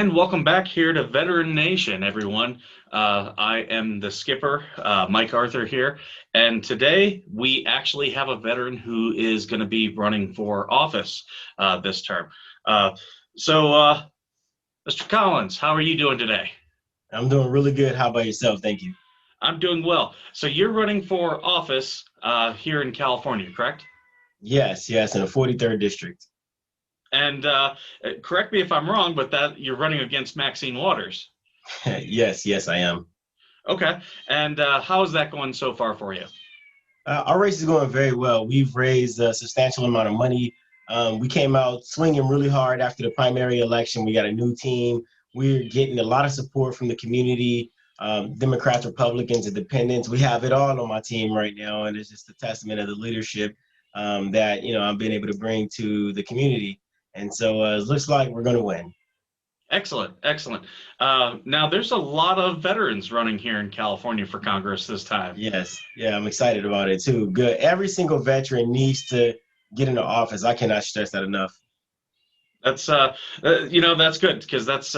And welcome back here to Veteran Nation, everyone. I am the skipper, Mike Arthur here, and today we actually have a veteran who is going to be running for office this term. So, Mr. Collins, how are you doing today? I'm doing really good. How about yourself? Thank you. I'm doing well. So you're running for office here in California, correct? Yes, in the 43rd district. And correct me if I'm wrong, but that you're running against Maxine Waters. Yes, I am. Okay. And how is that going so far for you? Our race is going very well. We've raised a substantial amount of money. We came out swinging really hard after the primary election. We got a new team. We're getting a lot of support from the community, Democrats, Republicans, Independents. We have it all on my team right now, and it's just a testament of the leadership that I've been able to bring to the community. And so it looks like we're going to win. Excellent, excellent. Now, there's a lot of veterans running here in California for Congress this time. Yes, yeah, I'm excited about it too. Good. Every single veteran needs to get into office. I cannot stress that enough. That's that's good because that's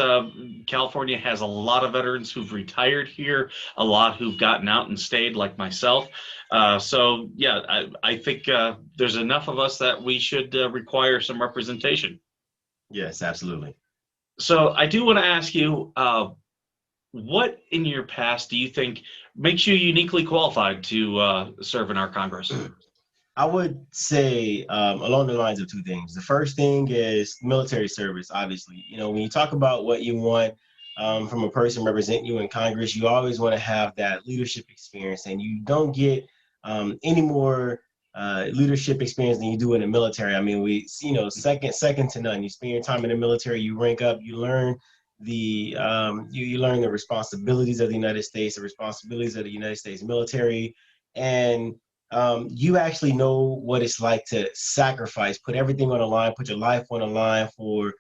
California has a lot of veterans who've retired here, a lot who've gotten out and stayed, like myself. So yeah, I think there's enough of us that we should require some representation. Yes, absolutely. So I do want to ask you, what in your past do you think makes you uniquely qualified to serve in our Congress? I would say along the lines of two things. The first thing is military service, obviously. When you talk about what you want from a person representing you in Congress, you always want to have that leadership experience, and you don't get any more leadership experience than you do in the military. I mean, second to none. You spend your time in the military, you rank up, you learn you learn the responsibilities of the United States, the responsibilities of the United States military, and you actually know what it's like to sacrifice, put everything on the line, put your life on the line for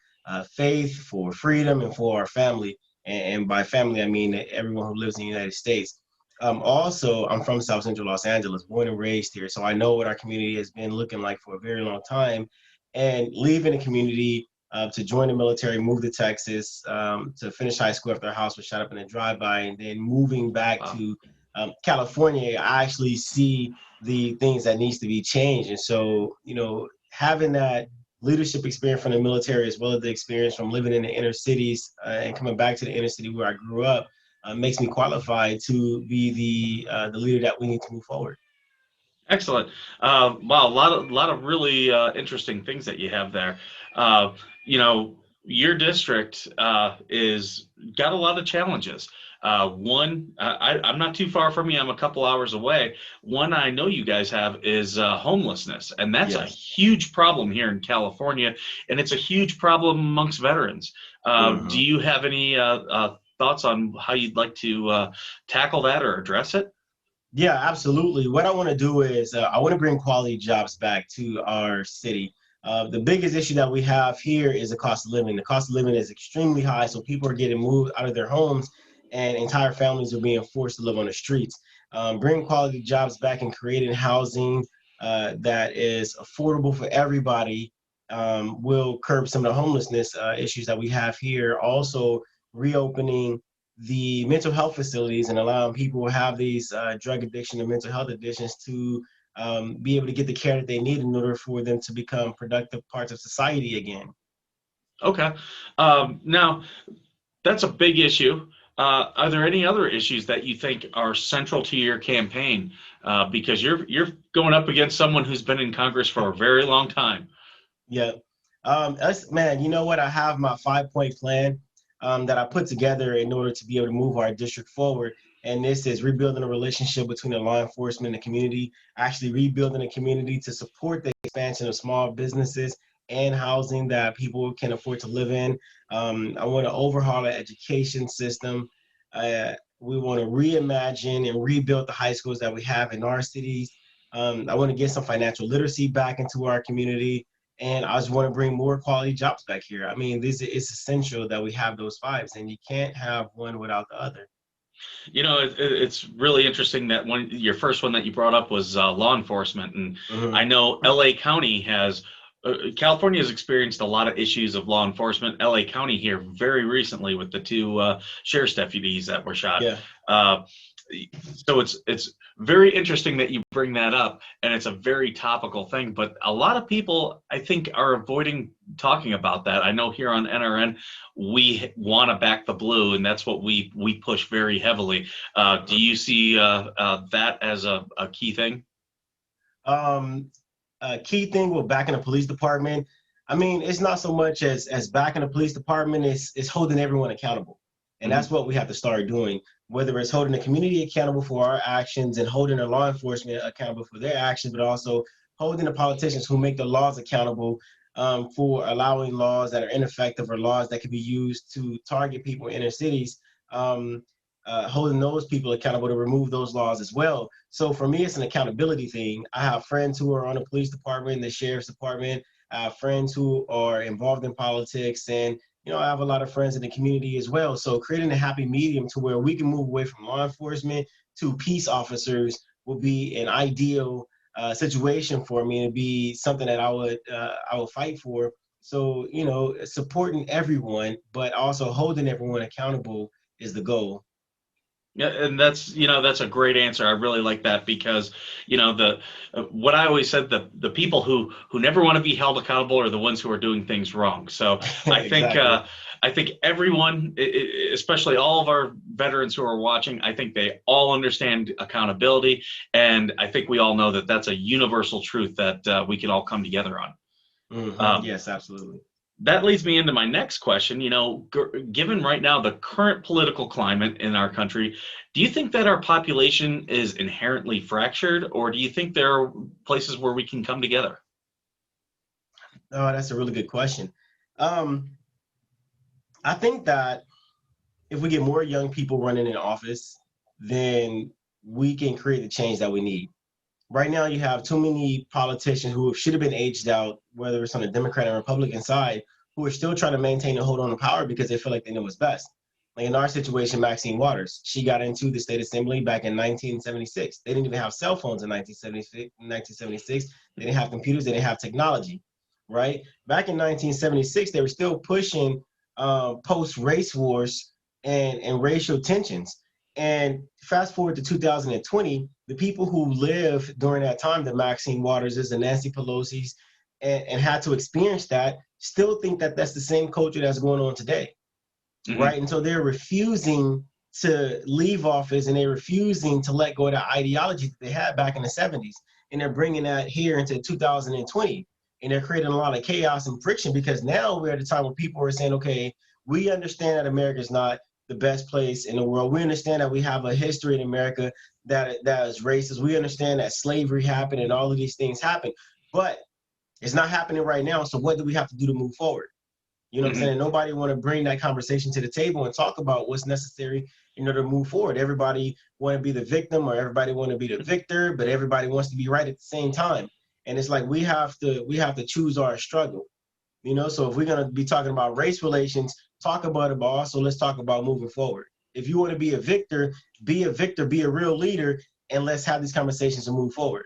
faith, for freedom, and for our family. And by family, I mean everyone who lives in the United States. Also, I'm from South Central Los Angeles, born and raised here, so I know what our community has been looking like for a very long time. And leaving the community to join the military, move to Texas, to finish high school after our house was shot up in a drive-by, and then moving back Wow. to California, I actually see the things that needs to be changed. And so, having that leadership experience from the military as well as the experience from living in the inner cities and coming back to the inner city where I grew up makes me qualified to be the leader that we need to move forward. Excellent. Wow, a lot of really interesting things that you have there. Uh, your district is got a lot of challenges. One, I'm not too far from you. I'm a couple hours away. One I know you guys have is homelessness, and that's a Yes. huge problem here in California, and it's a huge problem amongst veterans. Do Mhm. you have any thoughts on how you'd like to tackle that or address it? Yeah, absolutely. What I want to do is I want to bring quality jobs back to our city. The biggest issue that we have here is the cost of living. The cost of living is extremely high, so people are getting moved out of their homes, and entire families are being forced to live on the streets. Bringing quality jobs back and creating housing that is affordable for everybody will curb some of the homelessness issues that we have here. Also, reopening the mental health facilities and allowing people who have these drug addiction and mental health addictions to be able to get the care that they need in order for them to become productive parts of society again. Okay. Now, that's a big issue. Are there any other issues that you think are central to your campaign? Because you're going up against someone who's been in Congress for a very long time. Yeah. Man, you know what? I have my 5 point plan that I put together in order to be able to move our district forward. And this is rebuilding a relationship between the law enforcement and the community, actually rebuilding a community to support the expansion of small businesses and housing that people can afford to live in. I want to overhaul the education system. We want to reimagine and rebuild the high schools that we have in our cities. I want to get some financial literacy back into our community, and I just want to bring more quality jobs back here. I mean, this is essential that we have those fives, and you can't have one without the other. It's really interesting that your first one that you brought up was law enforcement, and I Hmm. know LA County has California has experienced a lot of issues of law enforcement. LA County here very recently with the two sheriff's deputies that were shot. Yeah. Uh, so it's very interesting that you bring that up, and it's a very topical thing. But a lot of people, I think, are avoiding talking about that. I know here on NRN, we want to back the blue, and that's what we push very heavily. Do you see that as a key thing? A key thing with backing the police department, I mean, it's not so much as backing the police department, it's holding everyone accountable. And that's what we have to start doing, whether it's holding the community accountable for our actions and holding the law enforcement accountable for their actions, but also holding the politicians who make the laws accountable for allowing laws that are ineffective or laws that can be used to target people in inner cities. Holding those people accountable to remove those laws as well. So for me, it's an accountability thing. I have friends who are on the police department, the sheriff's department. I have friends who are involved in politics, and I have a lot of friends in the community as well. So creating a happy medium to where we can move away from law enforcement to peace officers will be an ideal situation for me, and be something that I would fight for. So supporting everyone, but also holding everyone accountable is the goal. Yeah, and that's a great answer. I really like that because the what I always said, the people who never want to be held accountable are the ones who are doing things wrong. So Exactly. I think everyone, especially all of our veterans who are watching, I think they all understand accountability, and I think we all know that that's a universal truth that we can all come together on. Yes, absolutely. That leads me into my next question. Given right now the current political climate in our country, do you think that our population is inherently fractured, or do you think there are places where we can come together? Oh, that's a really good question. Um, I think that if we get more young people running in office, then we can create the change that we need. Right now, you have too many politicians who should have been aged out, whether it's on the Democrat or Republican side, who are still trying to maintain and hold on to power because they feel like they know what's best. Like in our situation, Maxine Waters, she got into the state assembly back in 1976. They didn't even have cell phones in 1976. 1976. They didn't have computers. They didn't have technology, right? Back in 1976, they were still pushing post-race wars and racial tensions. And fast forward to 2020, the people who lived during that time, the Maxine Waterses, the Nancy Pelosi's, and had to experience that, still think that that's the same culture that's going on today, Hmm. right? And so they're refusing to leave office, and they're refusing to let go of the ideology that they had back in the 70s. And they're bringing that here into 2020. And they're creating a lot of chaos and friction because now we're at a time where people are saying, okay, we understand that America is not the best place in the world. We understand that we have a history in America that is racist. We understand that slavery happened and all of these things happened, but it's not happening right now. So what do we have to do to move forward? You know what I'm saying? Hmm. And nobody want to bring that conversation to the table and talk about what's necessary in order to move forward. Everybody want to be the victim or everybody want to be the victor, but everybody wants to be right at the same time. And it's like we have to choose our struggle. So if we're gonna be talking about race relations, talk about it, but also let's talk about moving forward. If you want to be a victor, be a real leader, and let's have these conversations and move forward.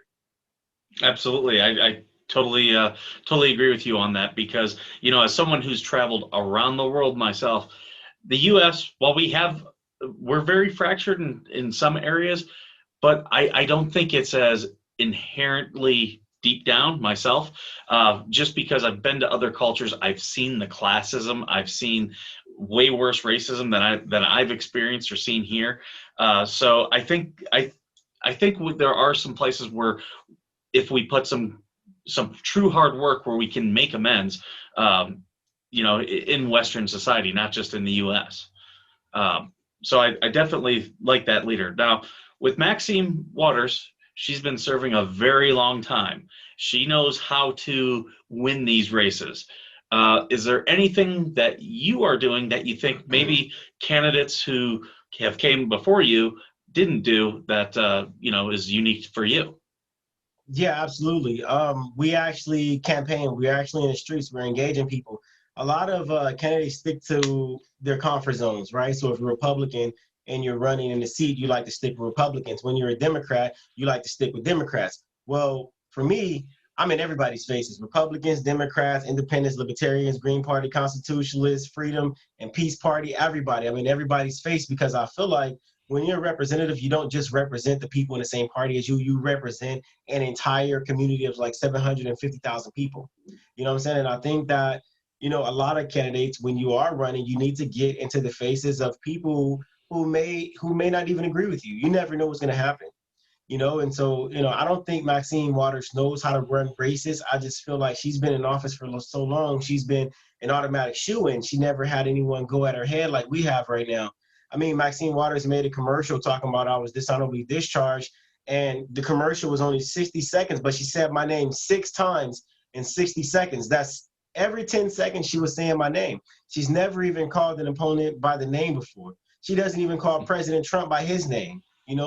Absolutely. I totally agree with you on that because, as someone who's traveled around the world myself, the US, while we're very fractured in some areas, but I don't think it's as inherently deep down myself. Just because I've been to other cultures, I've seen the classism, I've seen way worse racism than I've experienced or seen here. So I think there are some places where if we put some true hard work where we can make amends, in Western society, not just in the U.S. So I definitely like that leader. Now, with Maxine Waters, she's been serving a very long time. She knows how to win these races. Is there anything that you are doing that you think maybe candidates who have came before you didn't do that is unique for you? Yeah, absolutely. We actually campaign. We're actually in the streets. We're engaging people. A lot of candidates stick to their comfort zones, right? So if you're Republican and you're running in the seat, you like to stick with Republicans. When you're a Democrat, you like to stick with Democrats. Well, for me, I'm in everybody's faces: Republicans, Democrats, Independents, Libertarians, Green Party, Constitutionalists, Freedom and Peace Party, everybody. I'm in everybody's face because I feel like when you're a representative, you don't just represent the people in the same party as you. You represent an entire community of like 750,000 people. You know what I'm saying? And I think that, a lot of candidates, when you are running, you need to get into the faces of people who may not even agree with you. You never know what's going to happen. And so, I don't think Maxine Waters knows how to run races. I just feel like she's been in office for so long. She's been an automatic shoo-in. She never had anyone go at her head like we have right now. I mean, Maxine Waters made a commercial talking about I was dishonorably discharged, and the commercial was only 60 seconds, but she said my name 6 times in 60 seconds. That's every 10 seconds she was saying my name. She's never even called an opponent by the name before. She doesn't even call President Trump by his name.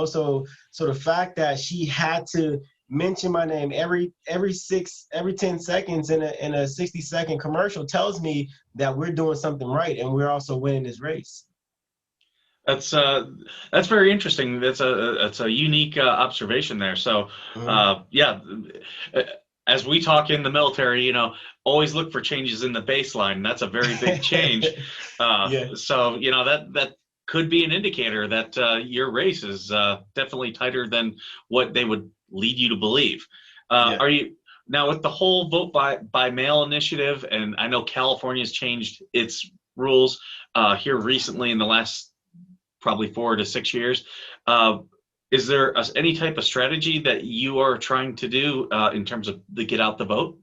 So the fact that she had to mention my name every 10 seconds in a 60-second commercial tells me that we're doing something right and we're also winning this race. That's very interesting. That's a unique observation there. So yeah, as we talk in the military, always look for changes in the baseline. That's a very big change. Yeah. So that could be an indicator that your race is definitely tighter than what they would lead you to believe. Yeah. Are you now with the whole vote by mail initiative? And I know California's changed its rules here recently in the last probably 4 to 6 years. Is there any type of strategy that you are trying to do in terms of the get out the vote?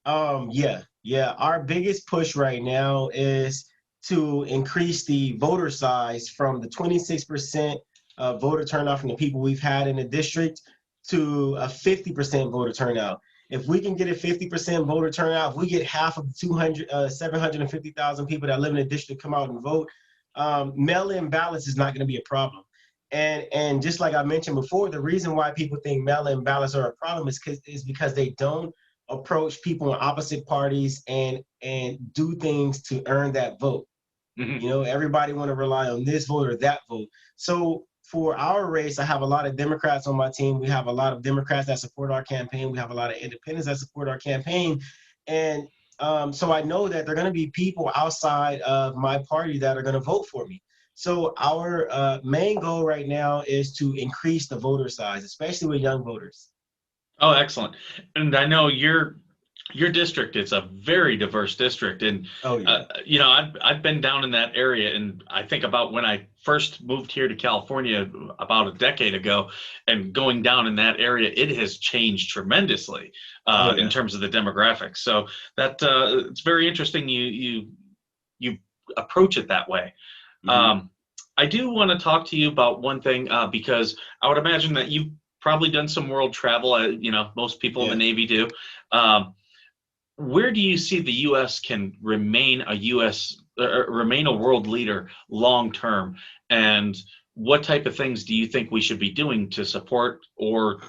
Yeah. Our biggest push right now is to increase the voter size from the 26% voter turnout from the people we've had in the district to a 50% voter turnout. If we can get a 50% voter turnout, if we get half of the 750,000 people that live in the district come out and vote, mail-in ballots is not going to be a problem. And just like I mentioned before, the reason why people think mail-in ballots are a problem is because they don't approach people in opposite parties and do things to earn that vote. Mm-hmm. Everybody want to rely on this vote or that vote. So for our race, I have a lot of Democrats on my team. We have a lot of Democrats that support our campaign. We have a lot of independents that support our campaign. And so I know that there are going to be people outside of my party that are going to vote for me. So our main goal right now is to increase the voter size, especially with young voters. Oh, excellent. And I know your district is a very diverse district, and Oh yeah. I've been down in that area, and I think about when I first moved here to California about a decade ago, and going down in that area, it has changed tremendously Oh in yeah. terms of the demographics. So that it's very interesting. You approach it that way. Mm-hmm. I do want to talk to you about one thing because I would imagine that you've probably done some world travel. Most people in the Yeah. Navy do. Um, where do you see the U.S. can remain remain a world leader long term, and what type of things do you think we should be doing to support or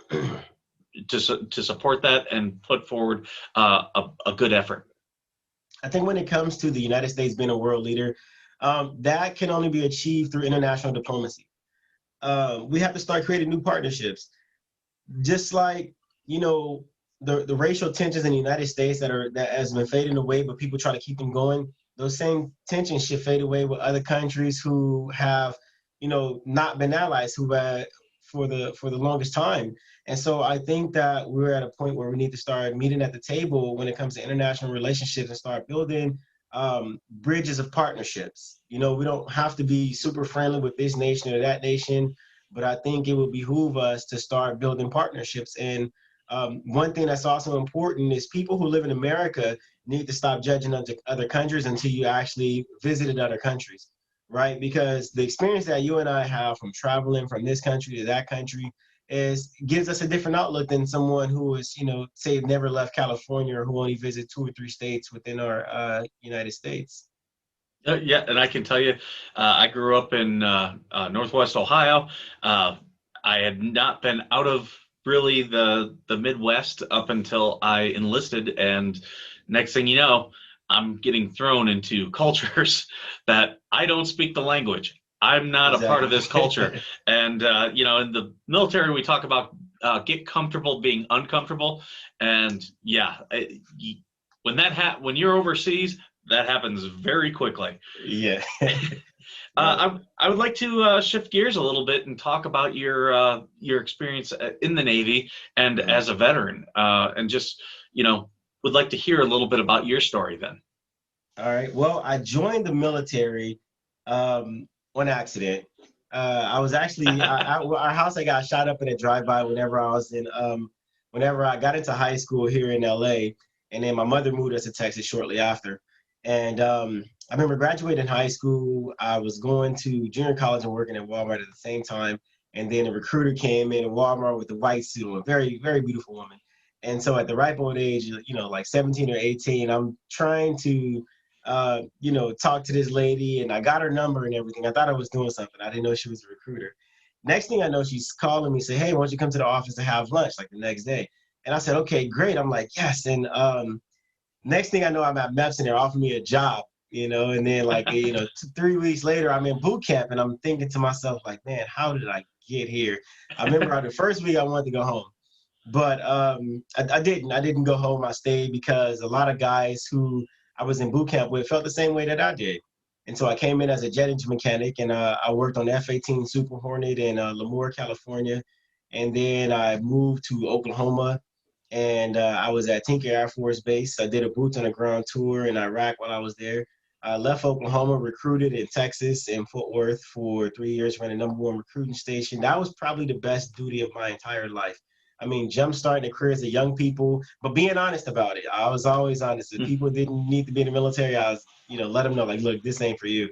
to support that and put forward a good effort? I think when it comes to the United States being a world leader, that can only be achieved through international diplomacy. We have to start creating new partnerships, just like the racial tensions in the United States that has been fading away, but people try to keep them going. Those same tensions should fade away with other countries who have not been allies for the longest time. And so I think that we're at a point where we need to start meeting at the table when it comes to international relationships and start building bridges of partnerships. We don't have to be super friendly with this nation or that nation, but I think it would behoove us to start building partnerships. And one thing that's also important is people who live in America need to stop judging other countries until you actually visited other countries, right? Because the experience that you and I have from traveling from this country to that country gives us a different outlook than someone who is, say, never left California or who only visit 2 or 3 states within our United States. Yeah, and I can tell you, I grew up in Northwest Ohio. I had not been out of really the Midwest up until I enlisted, and next thing you know, I'm getting thrown into cultures that I don't speak the language. I'm not a part of Exactly. this culture, and in the military we talk about get comfortable being uncomfortable. And yeah, when you're overseas, that happens very quickly. Yeah. Yeah. I would like to shift gears a little bit and talk about your experience in the Navy and Mhm. as a veteran, and just would like to hear a little bit about your story then. All right. Well, I joined the military on accident. I was actually our house. I got shot up in a drive-by whenever I got into high school here in LA, and then my mother moved us to Texas shortly after. And I remember graduating high school. I was going to junior college and working at Walmart at the same time. And then a recruiter came in at Walmart with a white suit on, a very, very beautiful woman. And so at the ripe old age, like 17 or 18, I'm trying to talk to this lady, and I got her number and everything. I thought I was doing something. I didn't know she was a recruiter. Next thing I know, she's calling me, say, "Hey, why don't you come to the office to have lunch?" Like the next day. And I said, "Okay, great." I'm like, "Yes." And next thing I know, I'm at MEPS and they're offering me a job, and then 3 weeks later, I'm in boot camp and I'm thinking to myself, like, man, how did I get here? I remember the first week I wanted to go home. But I didn't. I didn't go home. I stayed because a lot of guys who I was in boot camp with felt the same way that I did. And so I came in as a jet engine mechanic, and I worked on F-18 Super Hornet in Lemoore, California. And then I moved to Oklahoma, and I was at Tinker Air Force Base. I did a boots on the ground tour in Iraq while I was there. I left Oklahoma, recruited in Texas in Fort Worth for 3 years, ran the #1 recruiting station. That was probably the best duty of my entire life. I mean, jumpstarting the careers of young people, but being honest about it. I was always honest. If people didn't need to be in the military, I was, let them know, like, look, this ain't for you,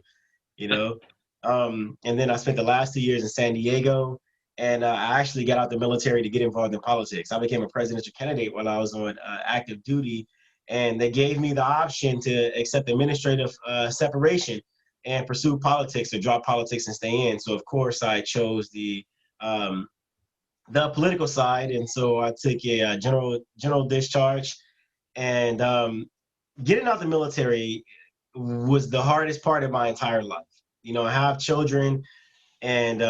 you know. And then I spent the last 2 years in San Diego, and I actually got out the military to get involved in politics. I became a presidential candidate while I was on active duty, and they gave me the option to accept administrative separation and pursue politics or drop politics and stay in. So of course I chose um, the political side, and so I took a general discharge. And getting out the military was the hardest part of my entire life. I have children, and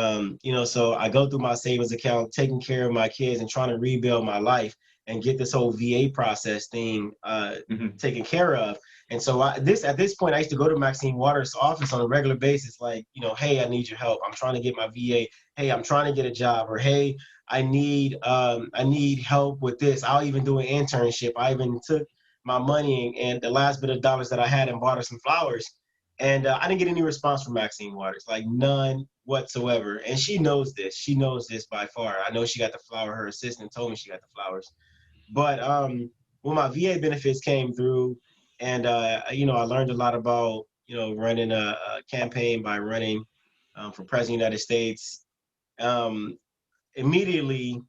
so I go through my savings account, taking care of my kids, and trying to rebuild my life and get this whole VA process thing Mhm. taken care of. And so at this point, I used to go to Maxine Waters' office on a regular basis, like, hey, I need your help. I'm trying to get my VA. Hey, I'm trying to get a job. Or hey, I need help with this. I'll even do an internship. I even took my money and the last bit of dollars that I had and bought her some flowers. And I didn't get any response from Maxine Waters, like none whatsoever. And she knows this. She knows this by far. I know she got the flower. Her assistant told me she got the flowers. But when my VA benefits came through, and I learned a lot about running a campaign by running for president of the United States. Um, Immediately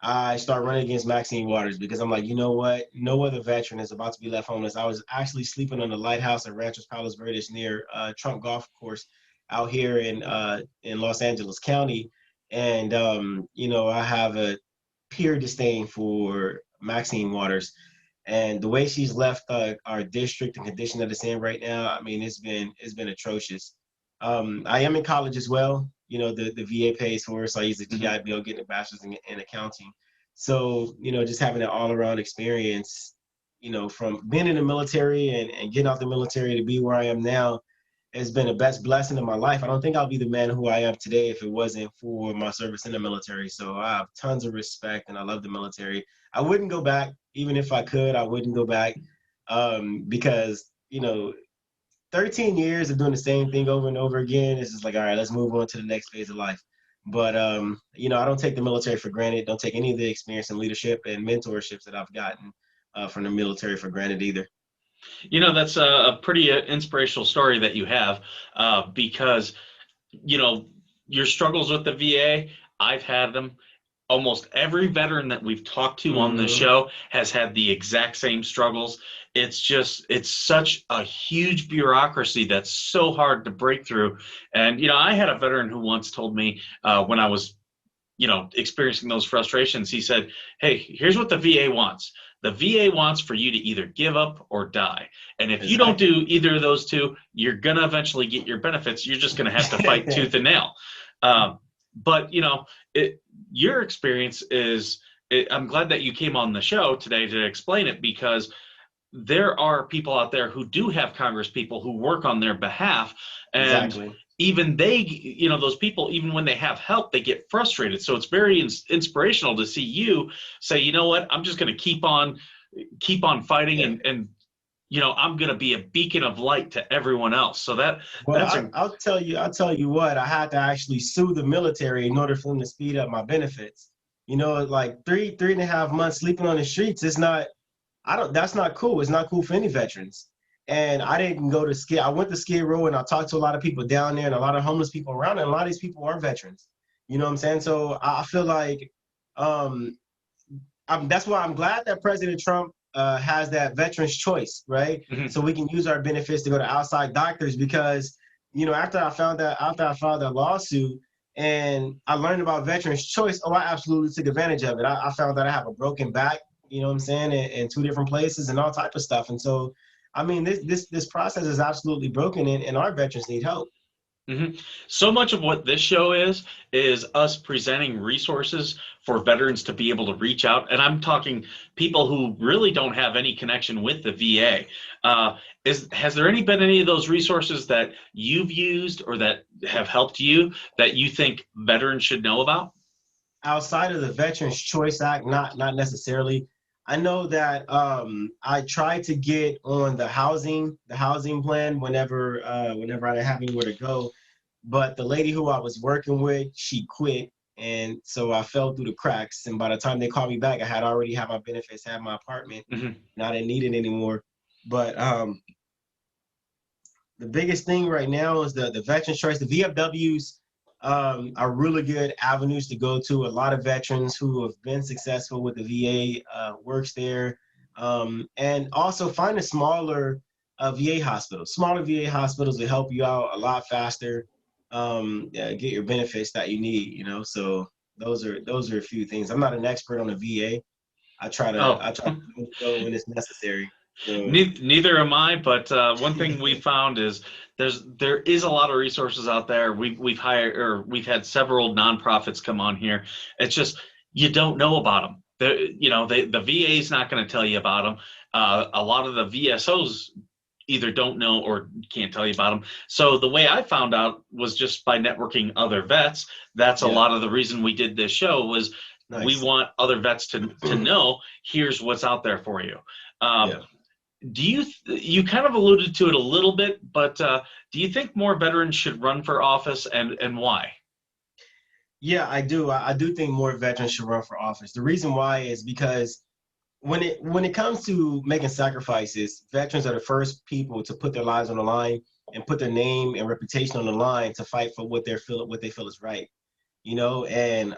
I start running against Maxine Waters because I'm like, you know what? No other veteran is about to be left homeless. I was actually sleeping on the lighthouse at Ranchos Palos Verdes near Trump Golf Course out here in Los Angeles County. And I have a pure disdain for Maxine Waters. And the way she's left our district and condition that it's in right now, I mean, it's been atrocious. I am in college as well. The VA pays for it, so I use the Mhm. GI Bill, getting a bachelor's in accounting. So, just having that all around experience, from being in the military and getting out the military to be where I am now has been the best blessing of my life. I don't think I'll be the man who I am today if it wasn't for my service in the military. So I have tons of respect and I love the military. I wouldn't go back, even if I could, I wouldn't go back because, 13 years of doing the same thing over and over again. It's just like, all right, let's move on to the next phase of life. But I don't take the military for granted. Don't take any of the experience and leadership and mentorships that I've gotten from the military for granted either. That's a pretty inspirational story that you have, because you know your struggles with the VA. I've had them. Almost every veteran that we've talked to on this Mm-hmm. show has had the exact same struggles. It's such a huge bureaucracy that's so hard to break through. And I had a veteran who once told me, when I was experiencing those frustrations, he said, "Hey, here's what the VA wants. The VA wants for you to either give up or die. And if you don't Exactly. do either of those two, you're going to eventually get your benefits. You're just going to have to fight tooth and nail." Um, But your experience is, I'm glad that you came on the show today to explain it, because there are people out there who do have Congress people who work on their behalf, and Exactly. even they, those people, even when they have help, they get frustrated. So it's very inspirational to see you say, you know what, I'm just going to keep on fighting, Yeah. and I'm going to be a beacon of light to everyone else. So Well, that's I'll tell you what, I had to actually sue the military in order for them to speed up my benefits. Like 3.5 months sleeping on the streets is not, that's not cool. It's not cool for any veterans. And I didn't go to Skid. I went to Skid Row and I talked to a lot of people down there and a lot of homeless people around there. And a lot of these people are veterans. You know what I'm saying? So I feel like um, that's why I'm glad that President Trump has that veterans choice, right? Mhm. So we can use our benefits to go to outside doctors because, after I filed that lawsuit and I learned about veterans choice, oh, I absolutely took advantage of it. I found that I have a broken back, you know what I'm saying, in two different places and all type of stuff. And so, I mean, this process is absolutely broken, and our veterans need help. hmm So much of what this show is us presenting resources for veterans to be able to reach out. And I'm talking people who really don't have any connection with the VA. Has there been any of those resources that you've used or that have helped you that you think veterans should know about? Outside of the Veterans Choice Act, not necessarily. I know that I tried to get on the housing plan whenever I didn't have anywhere to go, but the lady who I was working with, she quit, and so I fell through the cracks. And by the time they called me back, I had already had my benefits, had my apartment, hmm and I didn't need it anymore. But the biggest thing right now is the Veterans Choice. The VFWs are really good avenues to go to. A lot of veterans who have been successful with the VA works there, and also find a smaller VA hospital. Smaller VA hospitals will help you out a lot faster. Yeah, get your benefits that you need. So those are a few things. I'm not an expert on the VA. Oh, I try to go when it's necessary. So neither am I, but one thing we found is there is a lot of resources out there. We've hired, or we've had several nonprofits come on here. It's just you don't know about them. The VA is not going to tell you about them. A lot of the VSOs either don't know or can't tell you about them. So the way I found out was just by networking other vets. That's a yeah, lot of the reason we did this show, was we nice. want other vets to know, here's what's out there for you. Um, Yeah. do you kind of alluded to it a little bit, but do you think more veterans should run for office, and why? Yeah, I do. I do think more veterans should run for office. The reason why is because when it comes to making sacrifices, veterans are the first people to put their lives on the line and put their name and reputation on the line to fight for what they feel is right. And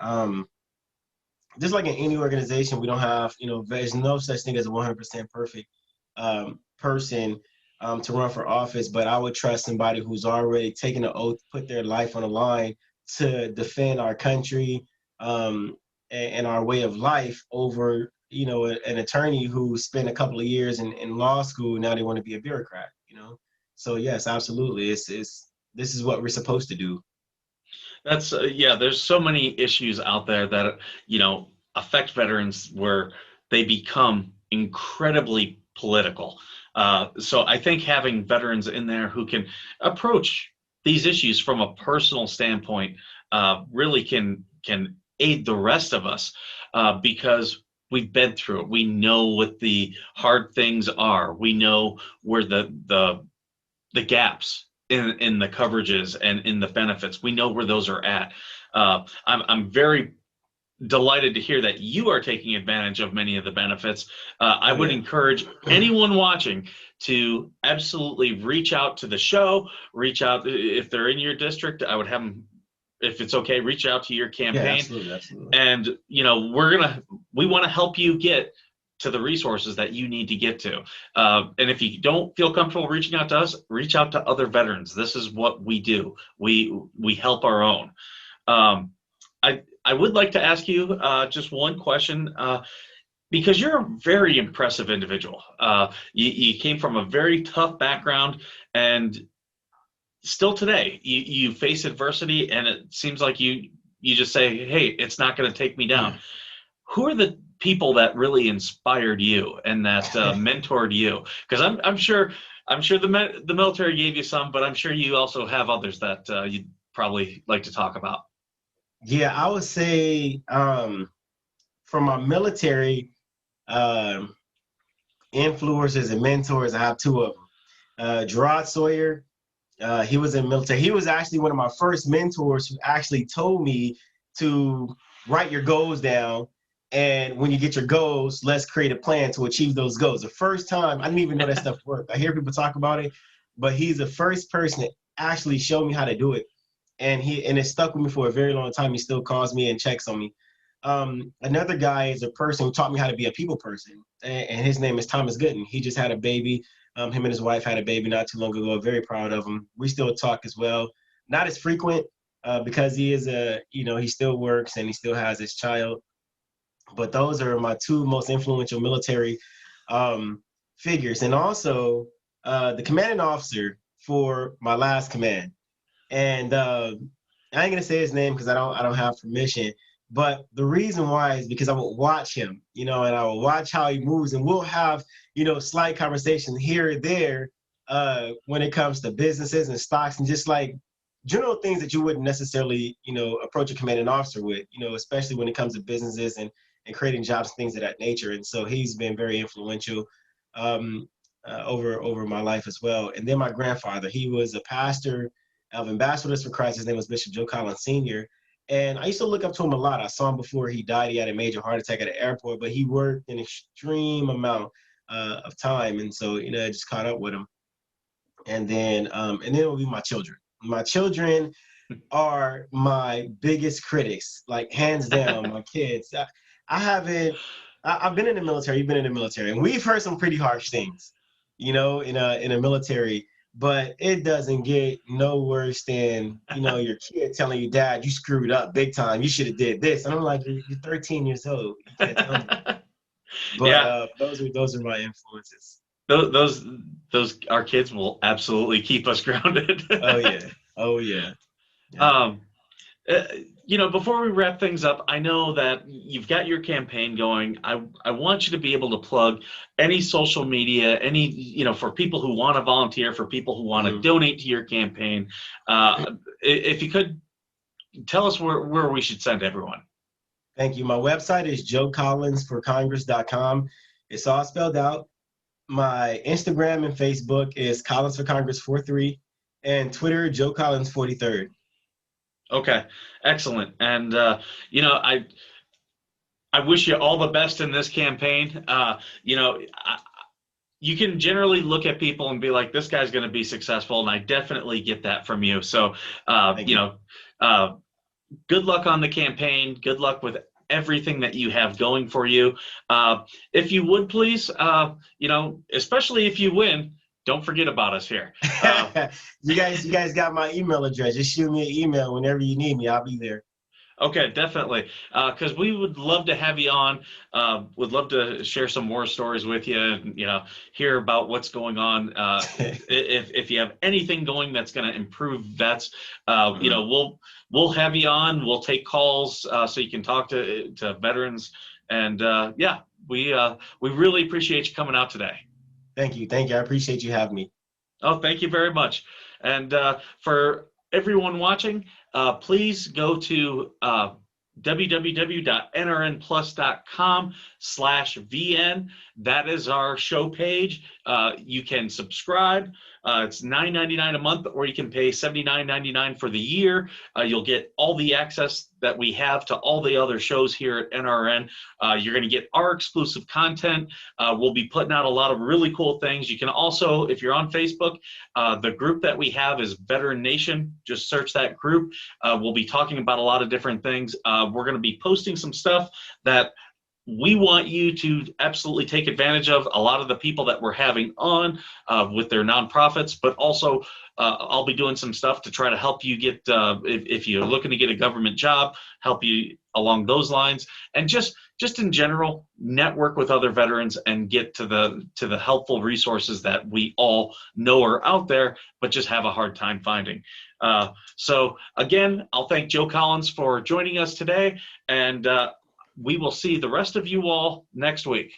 just like in any organization, we don't have, there's no such thing as a 100% perfect person to run for office. But I would trust somebody who's already taken an oath, put their life on the line to defend our country and our way of life over, an attorney who spent a couple of years in law school. Now they want to be a bureaucrat. So yes, absolutely. This is what we're supposed to do. That's yeah. There's so many issues out there that affect veterans where they become incredibly political. So I think having veterans in there who can approach these issues from a personal standpoint really can aid the rest of us, because we've been through it. We know what the hard things are. We know where the gaps in the coverages and in the benefits. We know where those are at. I'm very delighted to hear that you are taking advantage of many of the benefits. I Oh would yeah. encourage anyone watching to absolutely reach out to the show. Reach out if they're in your district. I would have them, if it's okay, reach out to your Yeah, campaign, absolutely, absolutely. and we want to help you get to the resources that you need to get to. And if you don't feel comfortable reaching out to us, reach out to other veterans. This is what we do. We help our own. um, I would like to ask you just one question, because you're a very impressive individual. You came from a very tough background, and still today you face adversity, and it seems like you just say, hey, it's not going to take me down. Who are the people that really inspired you and that mentored you? Because I'm sure the military gave you some, but I'm sure you also have others that you'd probably like to talk about. Yeah, I would say from my military um, influencers and mentors, I have two of them. Gerard Sawyer, he was in military. He was actually one of my first mentors who actually told me to write your goals down. And when you get your goals, let's create a plan to achieve those goals. The first time, I didn't even know that stuff worked. I hear people talk about it, but he's the first person that actually showed me how to do it. And it stuck with me for a very long time. He still calls me and checks on me. Another guy is a person who taught me how to be a people person, and his name is Thomas Gooden. He just had a baby. Him and his wife had a baby not too long ago. Very proud of him. We still talk as well, not as frequent because he is he still works and he still has his child. But those are my two most influential military figures, and also the commanding officer for my last command. And I ain't gonna say his name because I don't have permission. But the reason why is because I would watch him, and I would watch how he moves, and we'll have, slight conversations here or there when it comes to businesses and stocks and just like general things that you wouldn't necessarily, approach a commanding officer with, especially when it comes to businesses and creating jobs and things of that nature. And so he's been very influential over my life as well. And then my grandfather, he was a pastor of Ambassadors for Christ. His name was Bishop Joe Collins Sr. And I used to look up to him a lot. I saw him before he died. He had a major heart attack at the airport, but he worked an extreme amount of time. And so, I just caught up with him. And then it will be my children. My children are my biggest critics, like hands down, my kids. I've been in the military, you've been in the military, and we've heard some pretty harsh things, in a military. But it doesn't get no worse than, your kid telling you, Dad, you screwed up big time. You should have did this. And I'm like, you're 13 years old. You can't tell me. But Yeah, those are my influences. those our kids will absolutely keep us grounded. Oh yeah. Oh yeah. Yeah. um, Before we wrap things up, I know that you've got your campaign going. I want you to be able to plug any social media, for people who want to volunteer, for people who want to donate to your campaign. If you could tell us where we should send everyone. Thank you. My website is joecollinsforcongress.com. It's all spelled out. My Instagram and Facebook is Collins for Congress 43, and Twitter, Joe Collins 43rd. Okay, excellent. And I wish you all the best in this campaign. You can generally look at people and be like, this guy's going to be successful, and I definitely get that from you. So, good luck on the campaign. Good luck with everything that you have going for you. If you would please, especially if you win, don't forget about us here. You guys got my email address. Just shoot me an email whenever you need me. I'll be there. Okay, definitely. Because we would love to have you on. Would love to share some more stories with you and, hear about what's going on. If you have anything going that's going to improve vets, we'll have you on. We'll take calls so you can talk to veterans. And we really appreciate you coming out today. Thank you. I appreciate you having me. Oh, thank you very much. And for everyone watching, please go to www.nrnplus.com/VN. That is our show page. You can subscribe. It's $9.99 a month, or you can pay $79.99 for the year. You'll get all the access that we have to all the other shows here at NRN. You're going to get our exclusive content. We'll be putting out a lot of really cool things. You can also, if you're on Facebook, the group that we have is Veteran Nation. Just search that group. We'll be talking about a lot of different things. We're going to be posting some stuff that we want you to absolutely take advantage of. A lot of the people that we're having on with their nonprofits, but also I'll be doing some stuff to try to help you get, if you're looking to get a government job, help you along those lines, and just in general, network with other veterans and get to the helpful resources that we all know are out there, but just have a hard time finding. So again, I'll thank Joe Collins for joining us today, and we will see the rest of you all next week.